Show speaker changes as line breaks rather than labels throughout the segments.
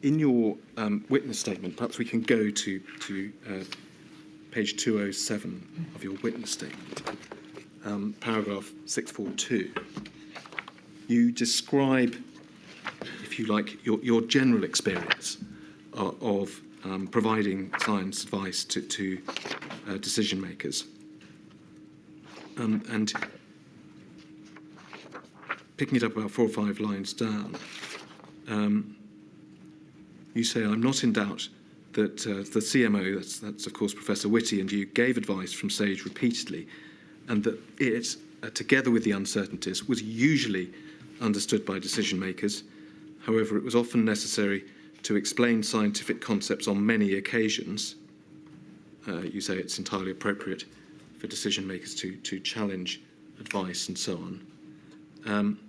In your witness statement, perhaps we can go to page 207 of your witness statement, paragraph 642. You describe, if you like, your general experience of providing science advice to decision makers. And picking it up about 4 or 5 lines down, you say, I'm not in doubt that the CMO, that's of course Professor Whitty, and you gave advice from SAGE repeatedly, and that it, together with the uncertainties, was usually understood by decision makers. However, it was often necessary to explain scientific concepts on many occasions. You say it's entirely appropriate for decision makers to challenge advice and so on.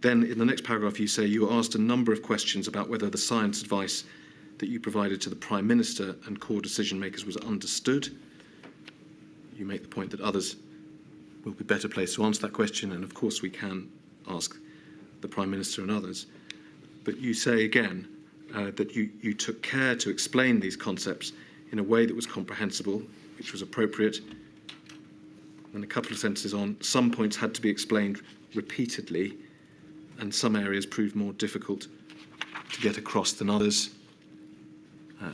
Then in the next paragraph you say you were asked a number of questions about whether the science advice that you provided to the Prime Minister and core decision makers was understood. You make the point that others will be better placed to answer that question, and of course we can ask the Prime Minister and others. But you say again that you took care to explain these concepts in a way that was comprehensible, which was appropriate. And a couple of sentences on, some points had to be explained repeatedly, and some areas proved more difficult to get across than others.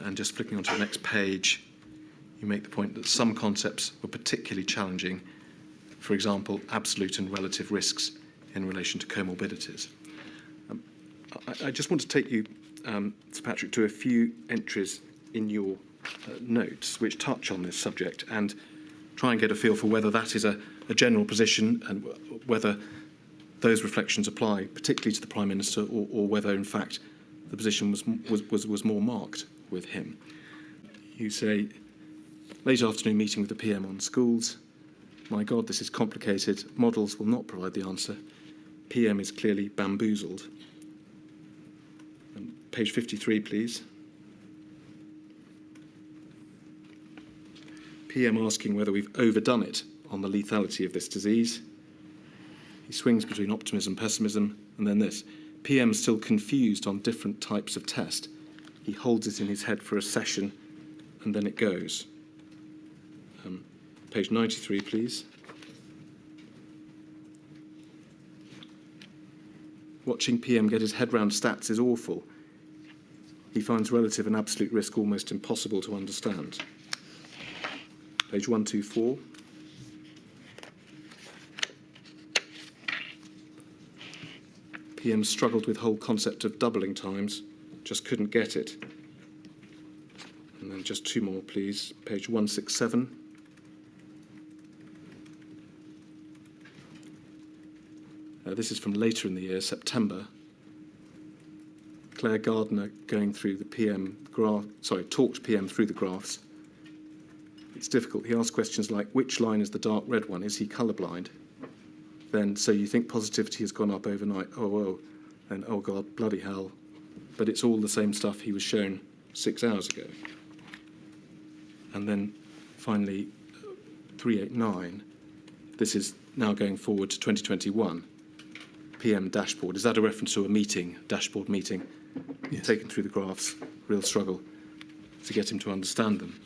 And just flicking onto the next page, you make the point that some concepts were particularly challenging. For example, absolute and relative risks in relation to comorbidities. I just want to take you, Sir Patrick, to a few entries in your notes which touch on this subject and try and get a feel for whether that is a general position and whether those reflections apply particularly to the Prime Minister, or whether in fact the position was more marked with him. You say, late afternoon meeting with the PM on schools. My God, this is complicated. Models will not provide the answer. PM is clearly bamboozled. Page 53, please. PM asking whether we've overdone it on the lethality of this disease. He swings between optimism and pessimism, and then this. PM still confused on different types of test. He holds it in his head for a session, and then it goes. Page 93, please. Watching PM get his head round stats is awful. He finds relative and absolute risk almost impossible to understand. Page 124. PM struggled with whole concept of doubling times, just couldn't get it. And then just 2 more, please. Page 167. This is from later in the year, September. Claire Gardner going through the PM graph, talked PM through the graphs. It's difficult. He asked questions like, which line is the dark red one? Is he colourblind? Then, so you think positivity has gone up overnight? Oh, and oh God, bloody hell. But it's all the same stuff he was shown 6 hours ago. And then finally, 389. This is now going forward to 2021. PM dashboard. Is that a reference to a meeting, dashboard meeting? Yes. Taken through the graphs, real struggle to get him to understand them.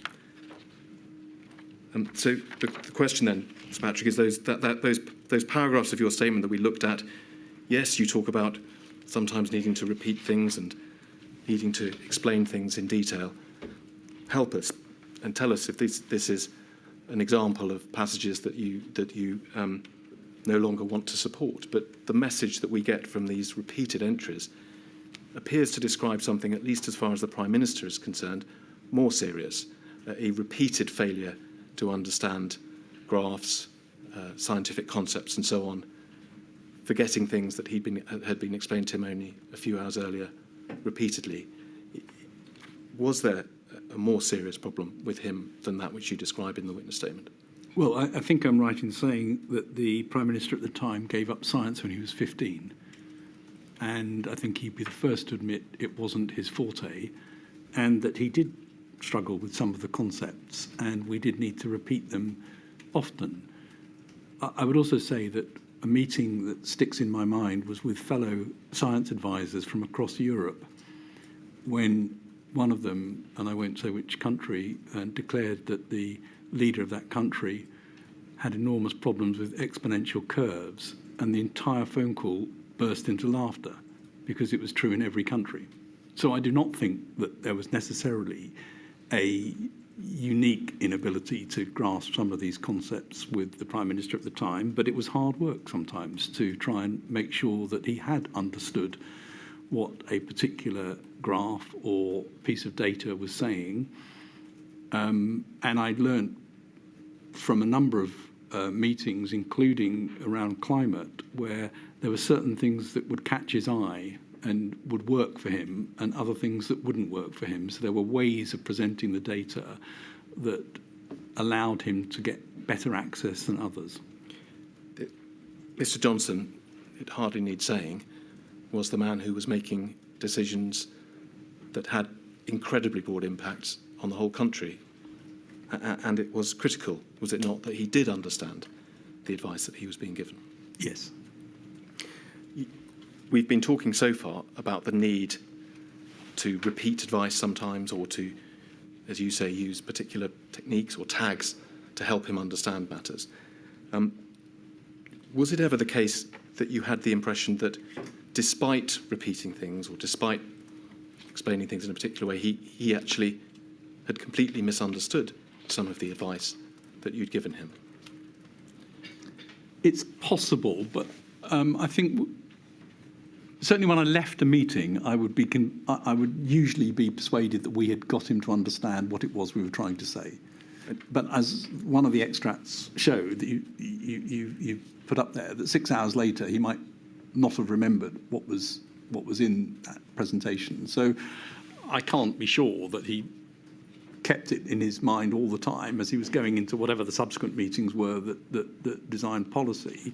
So the question then, Sir Patrick, is those paragraphs of your statement that we looked at. Yes, you talk about sometimes needing to repeat things and needing to explain things in detail. Help us and tell us if this is an example of passages that you no longer want to support. But the message that we get from these repeated entries appears to describe something, at least as far as the Prime Minister is concerned, more serious, a repeated failure to understand graphs, scientific concepts and so on, forgetting things that had been explained to him only a few hours earlier repeatedly. Was there a more serious problem with him than that which you describe in the witness statement?
Well, I think I'm right in saying that the Prime Minister at the time gave up science when he was 15. And I think he'd be the first to admit it wasn't his forte, and that he did struggle with some of the concepts, and we did need to repeat them often. I would also say that a meeting that sticks in my mind was with fellow science advisors from across Europe. when one of them, and I won't say which country, declared that the leader of that country had enormous problems with exponential curves, and the entire phone call burst into laughter because it was true in every country. So I do not think that there was necessarily a unique inability to grasp some of these concepts with the Prime Minister at the time, but it was hard work sometimes to try and make sure that he had understood what a particular graph or piece of data was saying. And I'd learned from a number of meetings, including around climate, where there were certain things that would catch his eye and would work for him, and other things that wouldn't work for him. So there were ways of presenting the data that allowed him to get better access than others.
Mr. Johnson, it hardly needs saying, was the man who was making decisions that had incredibly broad impacts on the whole country. And it was critical, was it not, that he did understand the advice that he was being given?
Yes.
We've been talking so far about the need to repeat advice sometimes, or to, as you say, use particular techniques or tags to help him understand matters. Was it ever the case that you had the impression that despite repeating things or despite explaining things in a particular way, he actually had completely misunderstood some of the advice that you'd given him?
It's possible, but I think certainly when I left a meeting, I would usually be persuaded that we had got him to understand what it was we were trying to say. But as one of the extracts showed that you put up there, that 6 hours later he might not have remembered what was in that presentation. So I can't be sure that he kept it in his mind all the time as he was going into whatever the subsequent meetings were that designed policy.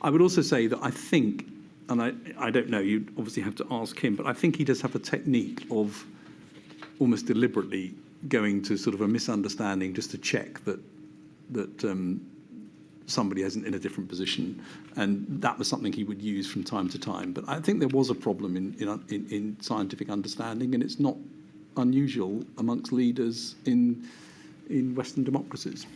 I would also say that I think, and I don't know, you obviously have to ask him, but I think he does have a technique of almost deliberately going to sort of a misunderstanding just to check that somebody isn't in a different position, and that was something he would use from time to time. But I think there was a problem in scientific understanding, and it's not unusual amongst leaders in Western democracies.